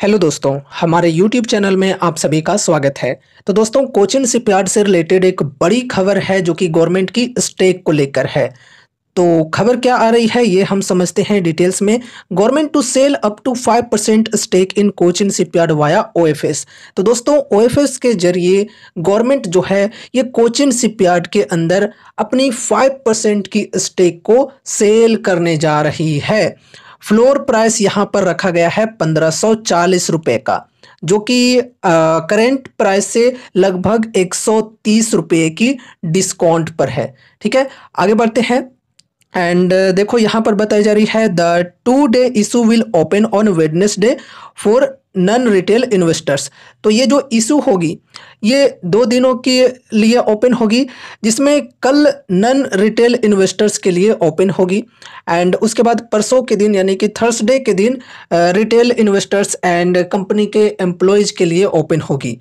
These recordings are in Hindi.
हेलो दोस्तों, हमारे YouTube चैनल में आप सभी का स्वागत है। तो दोस्तों, कोचिन शिपयार्ड से रिलेटेड एक बड़ी खबर है जो कि गवर्नमेंट की स्टेक को लेकर है। तो खबर क्या आ रही है ये हम समझते हैं डिटेल्स में। Government to sell up to 5% stake in Cochin shipyard via OFS. तो दोस्तों, ओएफएस के जरिए गवर्नमेंट जो है ये कोचिन शिपयार्ड के अंदर अपनी 5% की स्टेक को सेल करने जा रही है। फ्लोर प्राइस यहाँ पर रखा गया है 1540 रुपये का, जो कि करेंट प्राइस से लगभग 130 रुपये की डिस्काउंट पर है। ठीक है, आगे बढ़ते हैं। एंड देखो यहाँ पर बताई जा रही है the 2-day issue will open on Wednesday for non retail investors. तो ये जो इशू होगी ये 2 दिनों के लिए ओपन होगी, जिसमें कल नॉन रिटेल इन्वेस्टर्स के लिए ओपन होगी एंड उसके बाद परसों के दिन यानी कि थर्सडे के दिन रिटेल इन्वेस्टर्स एंड कंपनी के एम्प्लॉयज़ के लिए ओपन होगी।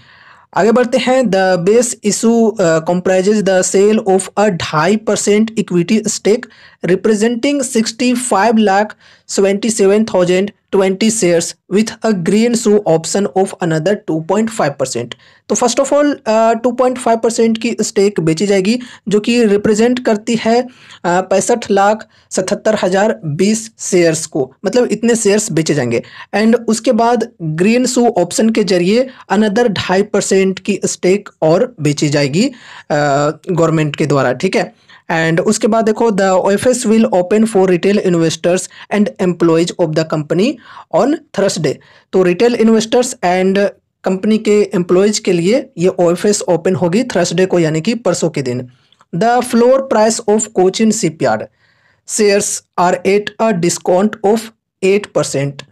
आगे बढ़ते हैं। The base issue comprises the sale of a 2.5% equity stake representing 65,77,020 shares with a green shoe option of another 2.5%। तो फर्स्ट ऑफ ऑल 2.5% की स्टेक बेची जाएगी, जो कि रिप्रेजेंट करती है 65,77,020 शेयर्स को, मतलब इतने शेयर्स बेचे जाएंगे। एंड उसके बाद ग्रीन शू ऑप्शन के जरिए अनदर 2.5% की स्टेक और बेची जाएगी गवर्नमेंट के द्वारा। ठीक है, एंड उसके बाद देखो the OFS will open for retail investors and employees of the company on Thursday. तो रिटेल इन्वेस्टर्स एंड कंपनी के एम्प्लॉयज के लिए ये ओएफएस ओपन होगी थर्सडे को, यानी कि परसों के दिन। The floor price of Cochin shipyard shares are at a discount of 8%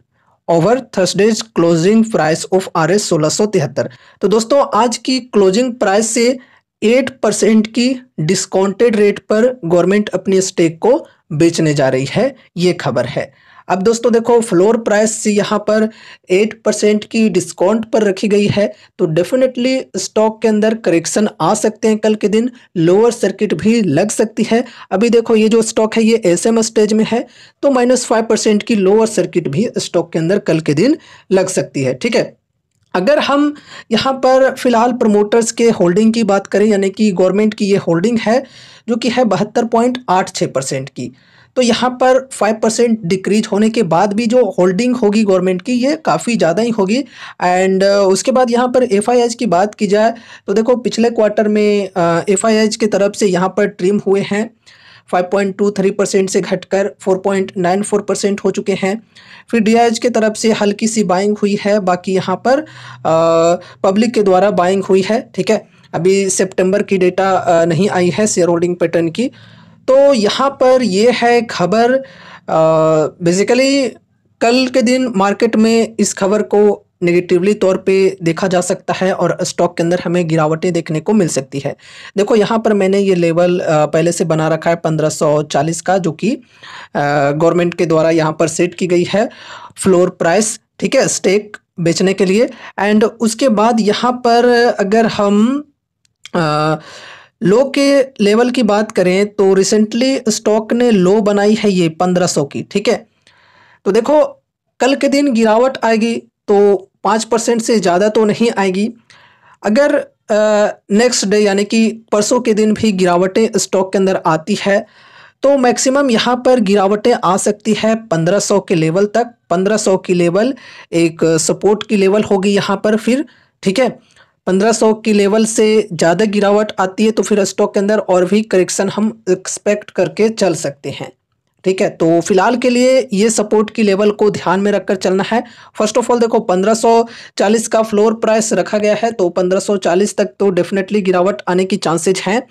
over Thursday's closing price of RS 1673। तो दोस्तों, आज की क्लोजिंग प्राइस से 8% की डिस्काउंटेड रेट पर गवर्नमेंट अपनी स्टेक को बेचने जा रही है, ये खबर है। अब दोस्तों देखो, फ्लोर प्राइस से यहाँ पर 8% की डिस्काउंट पर रखी गई है, तो डेफिनेटली स्टॉक के अंदर करेक्शन आ सकते हैं। कल के दिन लोअर सर्किट भी लग सकती है। अभी देखो ये जो स्टॉक है ये SM स्टेज में है, तो -5% की लोअर सर्किट भी स्टॉक के अंदर कल के दिन लग सकती है। ठीक है, अगर हम यहाँ पर फिलहाल प्रमोटर्स के होल्डिंग की बात करें, यानी कि गवर्नमेंट की ये होल्डिंग है जो कि है 72.86% की, तो यहाँ पर 5% डिक्रीज होने के बाद भी जो होल्डिंग होगी गवर्नमेंट की ये काफ़ी ज़्यादा ही होगी। एंड उसके बाद यहाँ पर FIIs की बात की जाए तो देखो पिछले क्वार्टर में FIIs की तरफ से यहाँ पर ट्रिम हुए हैं, 5.23% से घटकर 4.94% हो चुके हैं। फिर DIs की तरफ से हल्की सी बाइंग हुई है, बाकी यहाँ पर पब्लिक के द्वारा बाइंग हुई है। ठीक है, अभी सितंबर की डेटा नहीं आई है शेयर होल्डिंग पैटर्न की। तो यहाँ पर ये है खबर। बेसिकली कल के दिन मार्केट में इस खबर को नेगेटिवली तौर पे देखा जा सकता है और स्टॉक के अंदर हमें गिरावटें देखने को मिल सकती है। देखो यहाँ पर मैंने ये लेवल पहले से बना रखा है 1540 का, जो कि गवर्नमेंट के द्वारा यहाँ पर सेट की गई है फ्लोर प्राइस। ठीक है, स्टेक बेचने के लिए। एंड उसके बाद यहाँ पर अगर हम लो के लेवल की बात करें तो रिसेंटली स्टॉक ने लो बनाई है ये 1500 की। ठीक है, तो देखो कल के दिन गिरावट आएगी तो 5% से ज़्यादा तो नहीं आएगी। अगर नेक्स्ट डे यानी कि परसों के दिन भी गिरावटें स्टॉक के अंदर आती है तो मैक्सिमम यहाँ पर गिरावटें आ सकती है 1500 के लेवल तक। 1500 की लेवल एक सपोर्ट की लेवल होगी यहाँ पर फिर। ठीक है, 1500 की लेवल से ज़्यादा गिरावट आती है तो फिर स्टॉक के अंदर और भी करेक्शन हम एक्सपेक्ट करके चल सकते हैं। ठीक है, तो फिलहाल के लिए ये सपोर्ट की लेवल को ध्यान में रखकर चलना है। फर्स्ट ऑफ ऑल देखो 1540 का फ्लोर प्राइस रखा गया है, तो 1540 तक तो डेफिनेटली गिरावट आने की चांसेज हैं।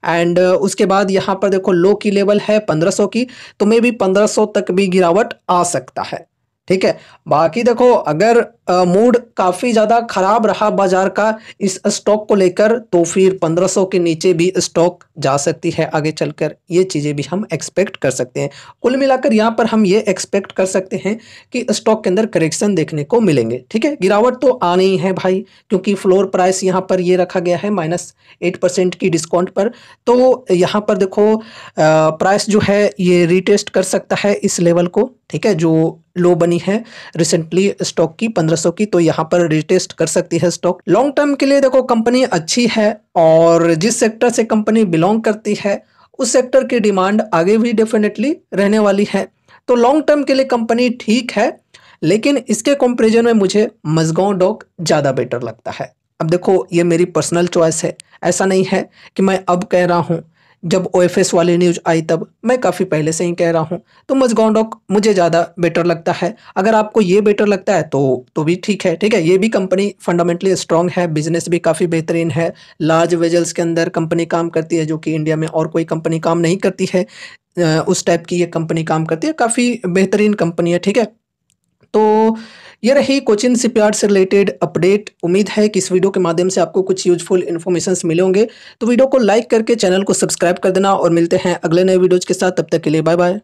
एंड उसके बाद यहाँ पर देखो लो की लेवल है 1500 की, तो मे भी 1500 तक भी गिरावट आ सकता है। ठीक है, बाकी देखो अगर मूड काफ़ी ज़्यादा ख़राब रहा बाजार का इस स्टॉक को लेकर तो फिर 1500 के नीचे भी स्टॉक जा सकती है आगे चलकर। ये चीज़ें भी हम एक्सपेक्ट कर सकते हैं। कुल मिलाकर यहाँ पर हम ये एक्सपेक्ट कर सकते हैं कि स्टॉक के अंदर करेक्शन देखने को मिलेंगे। ठीक है, गिरावट तो आनी ही है भाई, क्योंकि फ्लोर प्राइस यहाँ पर ये रखा गया है -8% की डिस्काउंट पर। तो यहाँ पर देखो प्राइस जो है ये रीटेस्ट कर सकता है इस लेवल को। ठीक है, जो लो बनी है रिसेंटली स्टॉक की 1500 की, तो यहाँ पर रिटेस्ट कर सकती है स्टॉक। लॉन्ग टर्म के लिए देखो कंपनी अच्छी है और जिस सेक्टर से कंपनी बिलोंग करती है उस सेक्टर की डिमांड आगे भी डेफिनेटली रहने वाली है। तो लॉन्ग टर्म के लिए कंपनी ठीक है, लेकिन इसके कंपैरिजन में मुझे मज़गांव डॉक ज़्यादा बेटर लगता है। अब देखो ये मेरी पर्सनल चॉइस है, ऐसा नहीं है कि मैं अब कह रहा हूँ, जब ओएफएस वाली न्यूज़ आई तब मैं काफ़ी पहले से ही कह रहा हूँ। तो मज़गांव डॉक मुझे ज़्यादा बेटर लगता है। अगर आपको ये बेटर लगता है तो भी ठीक है, ठीक है। ये भी कंपनी फंडामेंटली स्ट्रांग है, बिजनेस भी काफ़ी बेहतरीन है, लार्ज वेजल्स के अंदर कंपनी काम करती है जो कि इंडिया में और कोई कंपनी काम नहीं करती है। उस टाइप की ये कंपनी काम करती है, काफ़ी बेहतरीन कंपनी है, ठीक है। तो ये रही कोचिन शिपयार्ड से रिलेटेड अपडेट। उम्मीद है कि इस वीडियो के माध्यम से आपको कुछ यूजफुल इन्फॉर्मेशंस मिले होंगे। तो वीडियो को लाइक करके चैनल को सब्सक्राइब कर देना और मिलते हैं अगले नए वीडियोज के साथ। तब तक के लिए बाय बाय।